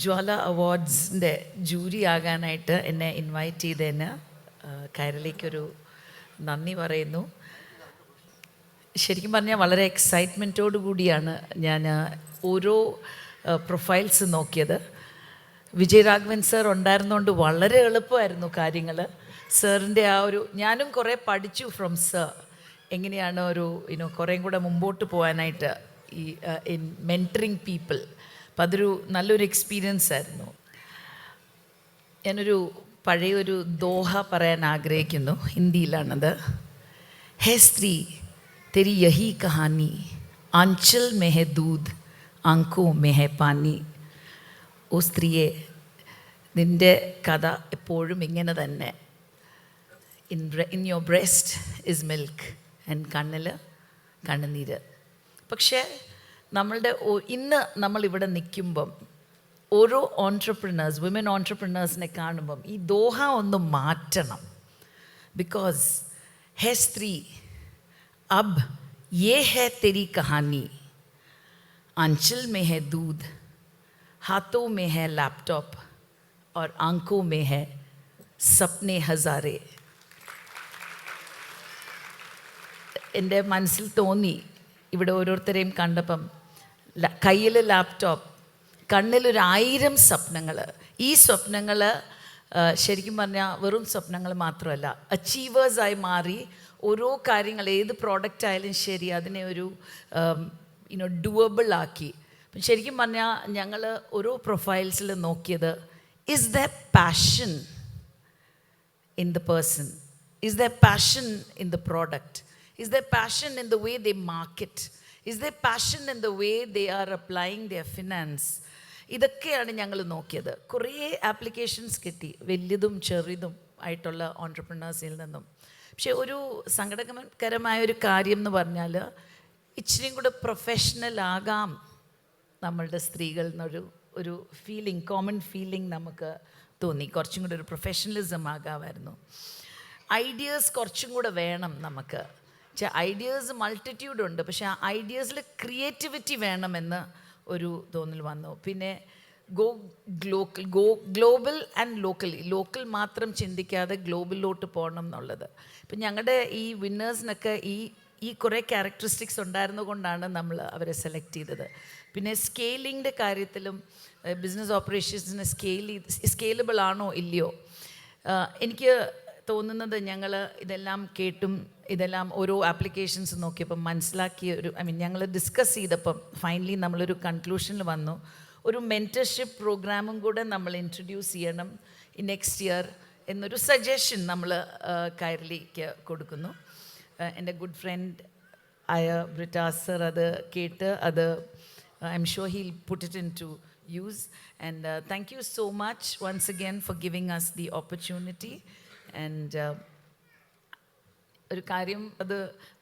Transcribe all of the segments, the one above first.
ജ്വാല അവാർഡ്സിൻ്റെ jury ആകാനായിട്ട് എന്നെ invite ചെയ്തതിന് കൈരളിക്കൊരു നന്ദി പറയുന്നു. ശരിക്കും പറഞ്ഞാൽ വളരെ എക്സൈറ്റ്മെൻറ്റോടു കൂടിയാണ് ഞാൻ ഓരോ പ്രൊഫൈൽസ് നോക്കിയത്. വിജയരാഘവൻ സർ ഉണ്ടായിരുന്നുകൊണ്ട് വളരെ എളുപ്പമായിരുന്നു കാര്യങ്ങൾ. സാറിൻ്റെ ആ ഒരു ഞാനും കുറേ പഠിച്ചു ഫ്രം സർ, എങ്ങനെയാണ് ഒരു കുറേയും കൂടെ മുമ്പോട്ട് പോകാനായിട്ട് ഈ ഇൻ മെൻറ്ററിങ് പീപ്പിൾ. അപ്പം അതൊരു നല്ലൊരു എക്സ്പീരിയൻസ് ആയിരുന്നു. ഞാനൊരു പഴയൊരു ദോഹ പറയാൻ ആഗ്രഹിക്കുന്നു, ഹിന്ദിയിലാണത്. ഹേ സ്ത്രീ തെരി യഹി കഹാനി, ആഞ്ചൽ മേ ഹെ ദൂത് ആങ്കോ മേ ഹെ പാനി. ഓ സ്ത്രീയെ, നിൻ്റെ കഥ എപ്പോഴും ഇങ്ങനെ തന്നെ. In your breast is milk and കണ്ണിൽ കണ്ണുനീര്. പക്ഷേ നമ്മളുടെ ഇന്ന് നമ്മളിവിടെ നിൽക്കുമ്പം ഓരോ ഓൺട്രപ്രണേഴ്സ്, വിമൻ ഓൺട്രപ്രണേഴ്സിനെ കാണുമ്പം ഈ ദോഹ ഒന്ന് മാറ്റണം. ബിക്കോസ് ഹേ സ്ത്രീ, അബ് യേ ഹേ തെരി കഹാനി, ആഞ്ചൽ മേ ഹേ ദൂത്, हाथों में है लैपटॉप और आंखों में है सपने हज़ारे. എൻ്റെ മനസ്സിൽ തോന്നി ഇവിടെ ഓരോരുത്തരെയും കണ്ടപ്പം, കയ്യിൽ ലാപ്ടോപ്പ്, കണ്ണിലൊരു 1000 സ്വപ്നങ്ങൾ. ഈ സ്വപ്നങ്ങൾ ശരിക്കും പറഞ്ഞാൽ വെറും സ്വപ്നങ്ങൾ മാത്രമല്ല, അച്ചീവേഴ്സായി മാറി ഓരോ കാര്യങ്ങൾ, ഏത് പ്രോഡക്റ്റ് ആയാലും ശരി, അതിനെ ഒരു ഡുവബിൾ ആക്കി. ശരിക്കും പറഞ്ഞാൽ ഞങ്ങൾ ഓരോ പ്രൊഫൈൽസിൽ നോക്കിയത്, is the passion in the person, is the passion in the product, is the passion in the way they market, is the passion in the way they are applying their finance. ഇതൊക്കെയാണ് ഞങ്ങൾ നോക്കിയത്. കുറേ applications കിട്ടി, വലിയതും ചെറുതും ആയിട്ടുള്ള ഓൺട്രപ്രണേഴ്സിൽ നിന്നും. പക്ഷേ ഒരു സങ്കടകരമായൊരു കാര്യം എന്ന് പറഞ്ഞാൽ, ഇച്ചിരിയും കൂടെ പ്രൊഫഷണൽ ആകാം നമ്മളുടെ സ്ത്രീകൾ എന്നൊരു ഫീലിംഗ്, കോമൺ ഫീലിംഗ് നമുക്ക് തോന്നി. കുറച്ചും കൂടെ ഒരു പ്രൊഫഷണലിസം ആകാമായിരുന്നു. ഐഡിയാസ് കുറച്ചും കൂടെ വേണം നമുക്ക്. ഐഡിയാസ് മൾട്ടിറ്റ്യൂഡ് ഉണ്ട്, പക്ഷേ ആ ഐഡിയാസിൽ ക്രിയേറ്റിവിറ്റി വേണമെന്ന് ഒരു തോന്നൽ വന്നു. പിന്നെ ഗ്ലോബൽ ആൻഡ് ലോക്കൽ മാത്രം ചിന്തിക്കാതെ ഗ്ലോബലിലോട്ട് പോകണം എന്നുള്ളത്. ഇപ്പം ഞങ്ങളുടെ ഈ വിന്നേഴ്സിനൊക്കെ ഈ കുറേ ക്യാരക്ടറിസ്റ്റിക്സ് ഉണ്ടായിരുന്നുകൊണ്ടാണ് നമ്മൾ അവരെ സെലക്ട് ചെയ്തത്. പിന്നെ സ്കെയിലിങ്ങിൻ്റെ കാര്യത്തിലും ബിസിനസ് ഓപ്പറേഷൻസിന് സ്കെയിലബിൾ ആണോ ഇല്ലയോ, എനിക്ക് തോന്നുന്നത് ഞങ്ങൾ ഇതെല്ലാം കേട്ടും ഇതെല്ലാം ഓരോ ആപ്ലിക്കേഷൻസ് നോക്കിയപ്പം മനസ്സിലാക്കിയ ഞങ്ങൾ ഡിസ്കസ് ചെയ്തപ്പം ഫൈനലി നമ്മളൊരു കൺക്ലൂഷനിൽ വന്നു. ഒരു മെൻറ്റർഷിപ്പ് പ്രോഗ്രാമും കൂടെ നമ്മൾ ഇൻട്രൊഡ്യൂസ് ചെയ്യണം നെക്സ്റ്റ് ഇയർ എന്നൊരു സജഷൻ നമ്മൾ കൈരളിക്ക് കൊടുക്കുന്നു. എൻ്റെ ഗുഡ് ഫ്രണ്ട് ആയ ബ്രിട്ടാസ് സർ അത് കേട്ട് I'm sure he'll put it into use. And thank you so much once again for giving us the opportunity. And ഒരു കാര്യം, അത്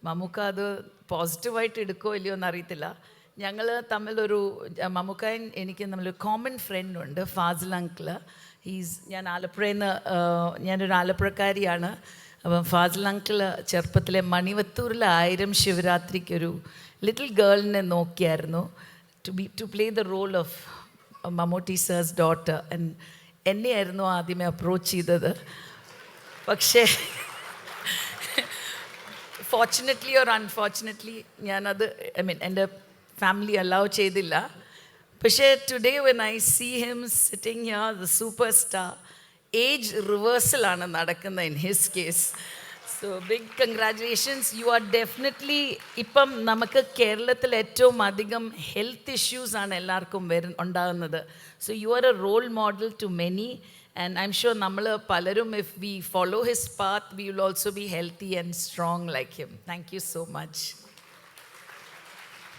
മമ്മൂക്ക അത് പോസിറ്റീവായിട്ട് എടുക്കോ ഇല്ലയോ എന്നറിയത്തില്ല. ഞങ്ങൾ തമ്മിലൊരു മമ്മൂക്കായും എനിക്ക് തമ്മിലൊരു കോമൺ ഫ്രണ്ടുണ്ട്, ഫാസിൽ അങ്കിള്. ഞാൻ ആലപ്പുഴയിൽ നിന്ന്, ഞാനൊരു ആലപ്പുഴക്കാരിയാണ്. അപ്പം ഫാസിൽ അങ്കിൾ ചെറുപ്പത്തിലെ മണിവത്തൂരിൽ 1000 ശിവരാത്രിക്കൊരു ലിറ്റിൽ ഗേളിനെ നോക്കിയായിരുന്നു to play the role of Mammootty sir's daughter. എന്നെയായിരുന്നു ആദ്യമേ അപ്രോച്ച് ചെയ്തത്. പക്ഷേ ഫോർച്ചുനേറ്റ്ലി ഓർ അൺഫോർച്ചുനേറ്റ്ലി ഞാനത് എൻ്റെ ഫാമിലി അലൗ ചെയ്തില്ല. പക്ഷേ today when I see him sitting here, the superstar, age റിവേഴ്സലാണ് നടക്കുന്നത് in his case. So big congratulations. You are definitely, ഇപ്പം നമുക്ക് കേരളത്തിൽ ഏറ്റവും അധികം ഹെൽത്ത് ഇഷ്യൂസാണ് എല്ലാവർക്കും ഉണ്ടാകുന്നത്. So you are a role model to many, and I'm sure നമ്മൾ പലരും, if we follow his path, we will also be healthy and strong like him. Thank you so much.